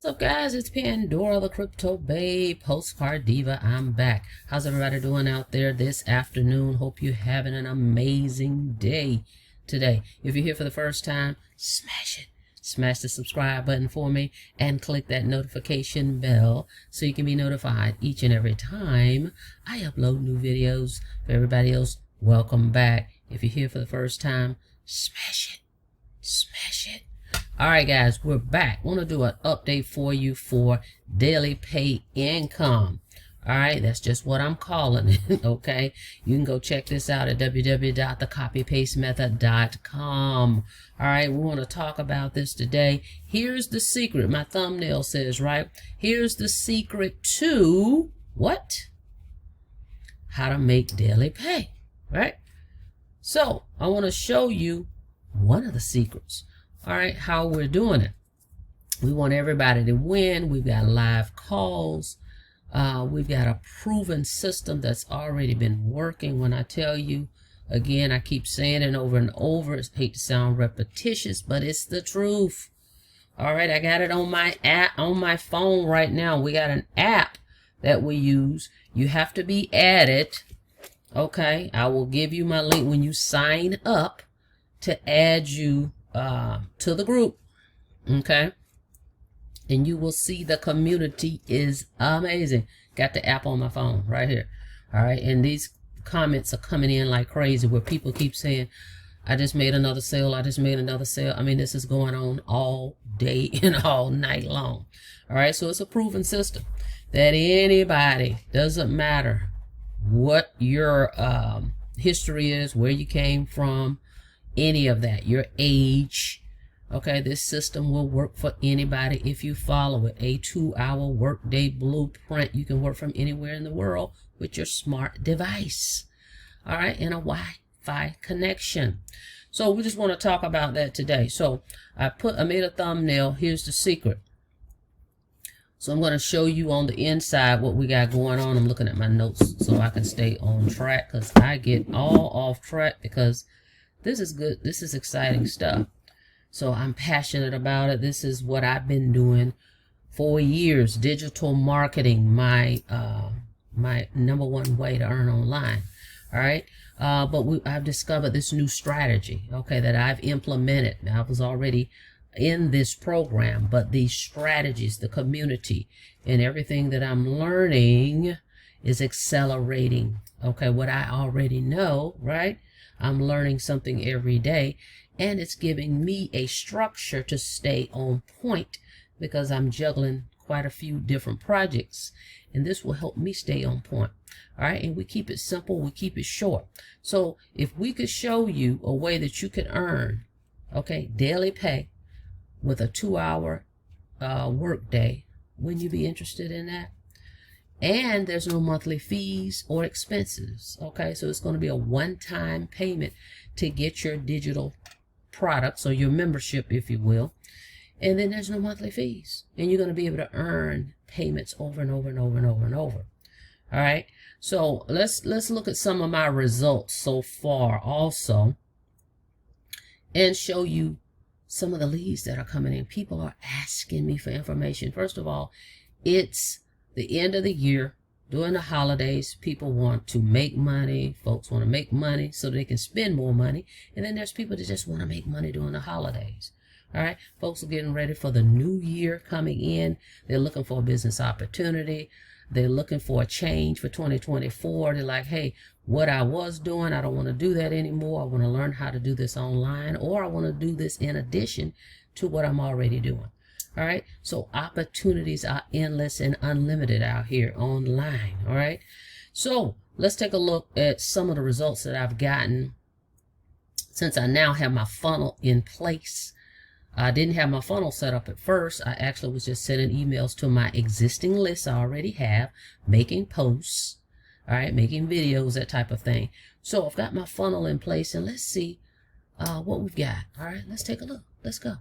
What's up, guys? It's Pandora, the Crypto Babe, Postcard Diva. I'm back. How's everybody doing out there this afternoon? Hope you're having an amazing day today. If you're here for the first time, smash it. Smash the subscribe button for me and click that notification bell so you can be notified each and every time I upload new videos. For everybody else, welcome back. If you're here for the first time, smash it. Smash it. All right, guys, we're back. I want to do an update for you for daily pay income. All right, that's just what I'm calling it, okay? You can go check this out at www.thecopypastemethod.com. All right, we want to talk about this today. Here's the secret. My thumbnail says, right? Here's the secret to what? How to make daily pay, right? So I want to show you one of the secrets. All right, how we're doing it. We want everybody to win. We've got live calls. We've got a proven system that's already been working. When I tell you, again, I keep saying it over and over. I hate to sound repetitious, but it's the truth. All right, I got it on my app, on my phone right now. We got an app that we use. You have to be added. Okay, I will give you my link when you sign up to add you to the group, okay, and you will see the community is amazing. Got the app on my phone right here. All right, and these comments are coming in like crazy where people keep saying, I just made another sale, I just made another sale. I mean, this is going on all day and all night long. All right, so it's a proven system that anybody, doesn't matter what your history is, where you came from, any of that, your age, okay, this system will work for anybody if you follow it. A 2-hour Workday Blue Print. You can work from anywhere in the world with your smart device, all right, and a Wi-Fi connection. So we just want to talk about that today. So I made a thumbnail. Here's the secret. So I'm going to show you on the inside what we got going on. I'm looking at my notes so I can stay on track, because I get all off track because this is good. This is exciting stuff. So I'm passionate about it. This is what I've been doing for years. Digital marketing, my number one way to earn online. All right. But I've discovered this new strategy, okay, that I've implemented. Now, I was already in this program, but these strategies, the community, and everything that I'm learning is accelerating, okay, what I already know, right? I'm learning something every day, and it's giving me a structure to stay on point because I'm juggling quite a few different projects, and this will help me stay on point. All right, and we keep it simple, we keep it short. So if we could show you a way that you could earn, okay, daily pay with a 2-hour work day, wouldn't you be interested in that? And there's no monthly fees or expenses. Okay, so it's going to be a one-time payment to get your digital products, or your membership, if you will. And then there's no monthly fees. And you're going to be able to earn payments over and over and over and over and over. All right, so let's look at some of my results so far also, and show you some of the leads that are coming in. People are asking me for information. First of all, it's the end of the year, during the holidays. People want to make money. Folks want to make money so they can spend more money. And then there's people that just want to make money during the holidays. All right, folks are getting ready for the new year coming in. They're looking for a business opportunity. They're looking for a change for 2024. They're like, hey, what I was doing, I don't want to do that anymore. I want to learn how to do this online, or I want to do this in addition to what I'm already doing. All right, so opportunities are endless and unlimited out here online. All right, so let's take a look at some of the results that I've gotten since I now have my funnel in place. I didn't have my funnel set up at first. I actually was just sending emails to my existing list I already have, making posts, all right, making videos, that type of thing. So I've got my funnel in place, and let's see what we've got. All right, let's take a look. Let's go.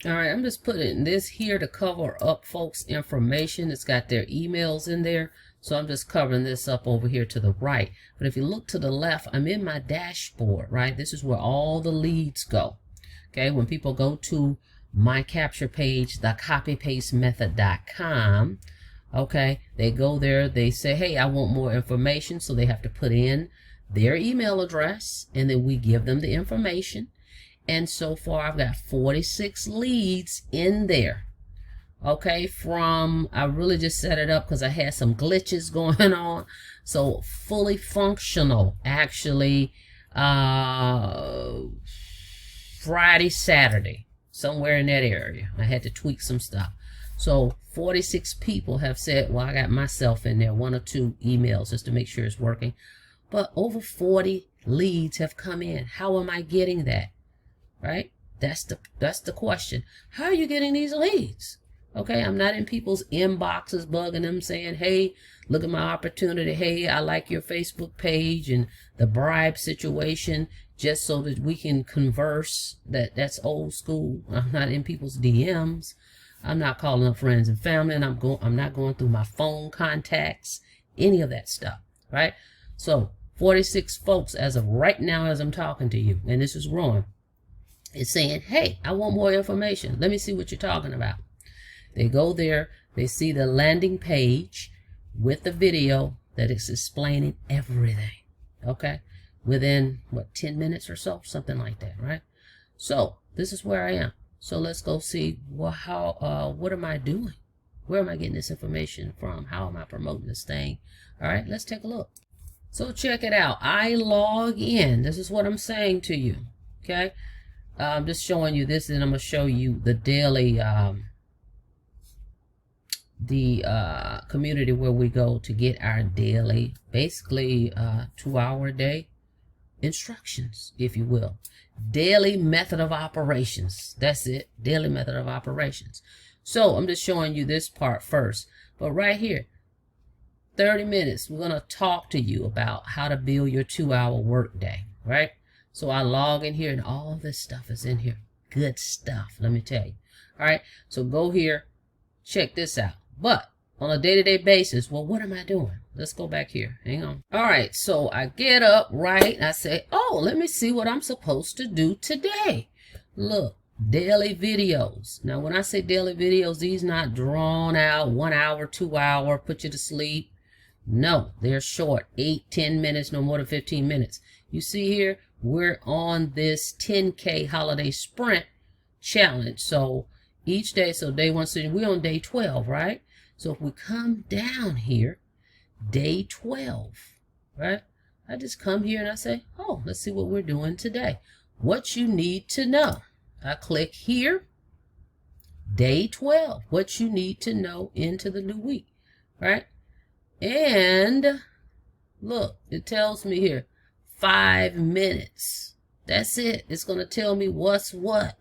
All right, I'm just putting this here to cover up folks' information. It's got their emails in there, so I'm just covering this up over here to the right. But if you look to the left, I'm in my dashboard, right? This is where all the leads go. Okay, when people go to my capture page, the copypastemethod.com. Okay, they go there, they say, hey, I want more information, so they have to put in their email address, and then we give them the information. And so far I've got 46 leads in there. Okay, I really just set it up because I had some glitches going on. So fully functional, actually, Friday, Saturday, somewhere in that area. I had to tweak some stuff. So 46 people have said, well, I got myself in there, 1 or 2 emails just to make sure it's working. But over 40 leads have come in. How am I getting that? Right? That's the question. How are you getting these leads? Okay, I'm not in people's inboxes bugging them saying, hey, look at my opportunity. Hey, I like your Facebook page and the bribe situation, just so that we can converse. That's old school. I'm not in people's DMs. I'm not calling up friends and family, and I'm not going through my phone contacts, any of that stuff, right? So 46 folks as of right now as I'm talking to you, and this is growing, is saying, hey, I want more information. Let me see what you're talking about. They go there, they see the landing page with the video that is explaining everything, okay? Within, 10 minutes or so, something like that, right? So this is where I am. So let's go see, well, what am I doing? Where am I getting this information from? How am I promoting this thing? All right, let's take a look. So check it out. I log in. This is what I'm saying to you, okay? I'm just showing you this, and I'm going to show you the daily, community where we go to get our daily, basically 2-hour a day instructions, if you will. Daily method of operations. That's it. Daily method of operations. So I'm just showing you this part first. But right here, 30 minutes, we're going to talk to you about how to build your 2-hour workday, right? So I log in here, and all this stuff is in here. Good stuff, let me tell you. All right, so go here, check this out. But on a day-to-day basis, well, what am I doing? Let's go back here. Hang on. All right, so I get up, right? I say, oh, let me see what I'm supposed to do today. Look, daily videos. Now, when I say daily videos, these not drawn out, 1 hour, 2 hour, put you to sleep. No, they're short, 8, 10 minutes, no more than 15 minutes. You see here, we're on this 10K holiday sprint challenge. So each day, so day 1, so we're on day 12, right? So if we come down here, day 12, right? I just come here and I say, oh, let's see what we're doing today. What you need to know. I click here, day 12, what you need to know into the new week, right? And look, it tells me here, 5 minutes. That's it. It's going to tell me what's what.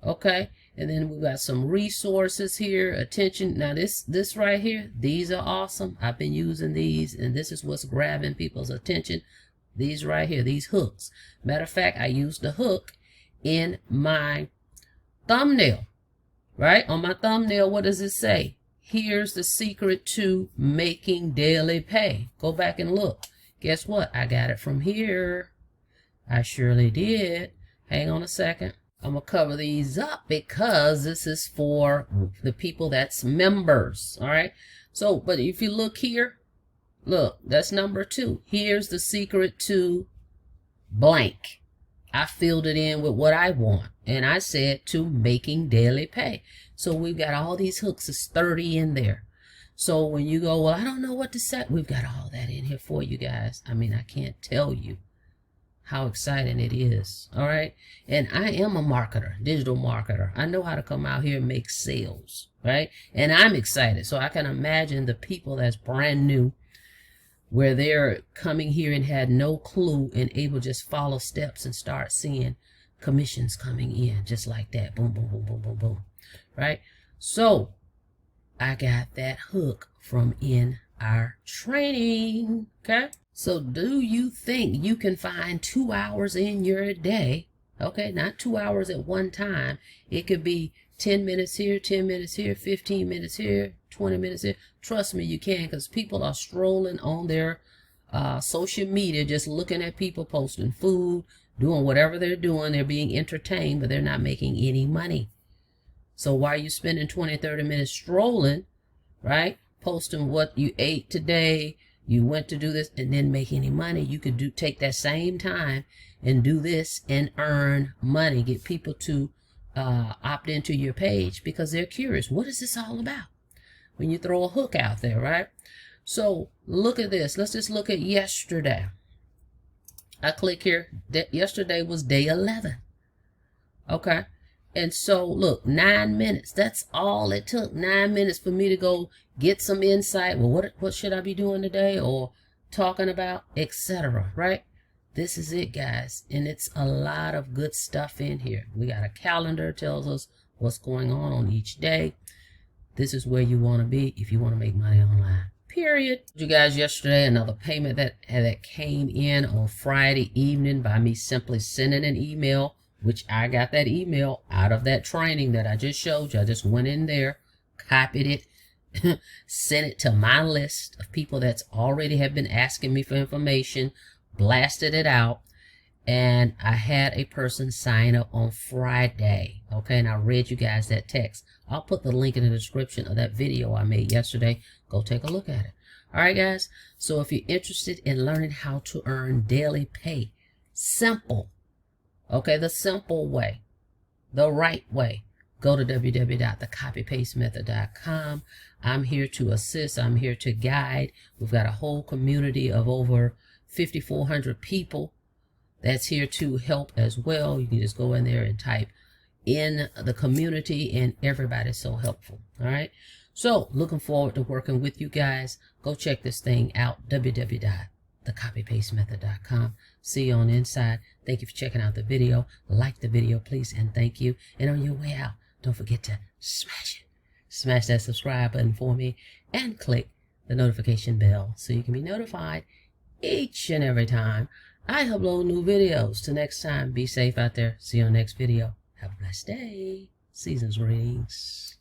Okay. And then we've got some resources here. Attention. Now this right here, these are awesome. I've been using these, and this is what's grabbing people's attention. These right here, these hooks. Matter of fact, I used the hook in my thumbnail, right? On my thumbnail, what does it say? Here's the secret to making daily pay. Go back and look. Guess what? I got it from here. I surely did. Hang on a second. I'm going to cover these up because this is for the people that's members. All right. So, but if you look here, look, that's number 2. Here's the secret to blank. I filled it in with what I want, and I said to making daily pay. So we've got all these hooks. It's 30 in there. So when you go, well, I don't know what to say, we've got all that in here for you guys. I mean, I can't tell you how exciting it is. All right. And I am a marketer, digital marketer. I know how to come out here and make sales, right? And I'm excited. So I can imagine the people that's brand new, where they're coming here and had no clue and able to just follow steps and start seeing commissions coming in just like that. Boom, boom, boom, boom, boom, boom. Right? So I got that hook from in our training. Okay? So do you think you can find 2 hours in your day? Okay, not 2 hours at one time. It could be 10 minutes here, 10 minutes here, 15 minutes here, 20 minutes here. Trust me, you can, because people are strolling on their social media, just looking at people posting food, doing whatever they're doing. They're being entertained, but they're not making any money. So why are you spending 20, 30 minutes strolling, right? Posting what you ate today, you went to do this, and then make any money. You could take that same time and do this and earn money. Get people to opt into your page because they're curious. What is this all about? When you throw a hook out there, right? So look at this. Let's just look at yesterday. I click here. Yesterday was day 11. Okay. And so look, 9 minutes. That's all it took. 9 minutes for me to go get some insight. Well, what should I be doing today, or talking about, etc. Right? This is it, guys. And it's a lot of good stuff in here. We got a calendar, tells us what's going on each day. This is where you want to be if you want to make money online. Period. You guys, yesterday, another payment that came in on Friday evening by me simply sending an email, which I got that email out of that training that I just showed you. I just went in there, copied it, sent it to my list of people that's already have been asking me for information, blasted it out, and I had a person sign up on Friday. Okay, and I read you guys that text. I'll put the link in the description of that video I made yesterday. Go take a look at it. All right, guys. So if you're interested in learning how to earn daily pay, simple. Okay, the simple way, the right way, go to www.thecopypastemethod.com. I'm here to assist. I'm here to guide. We've got a whole community of over 5,400 people that's here to help as well. You can just go in there and type in the community, and everybody's so helpful. All right. So looking forward to working with you guys. Go check this thing out, www.thecopypastemethod.com. See you on the inside. Thank you for checking out the video. Like the video, please, and thank you. And on your way out, don't forget to smash it. Smash that subscribe button for me and click the notification bell so you can be notified each and every time I upload new videos. Till next time, be safe out there. See you on the next video. Have a blessed day. Season's greetings.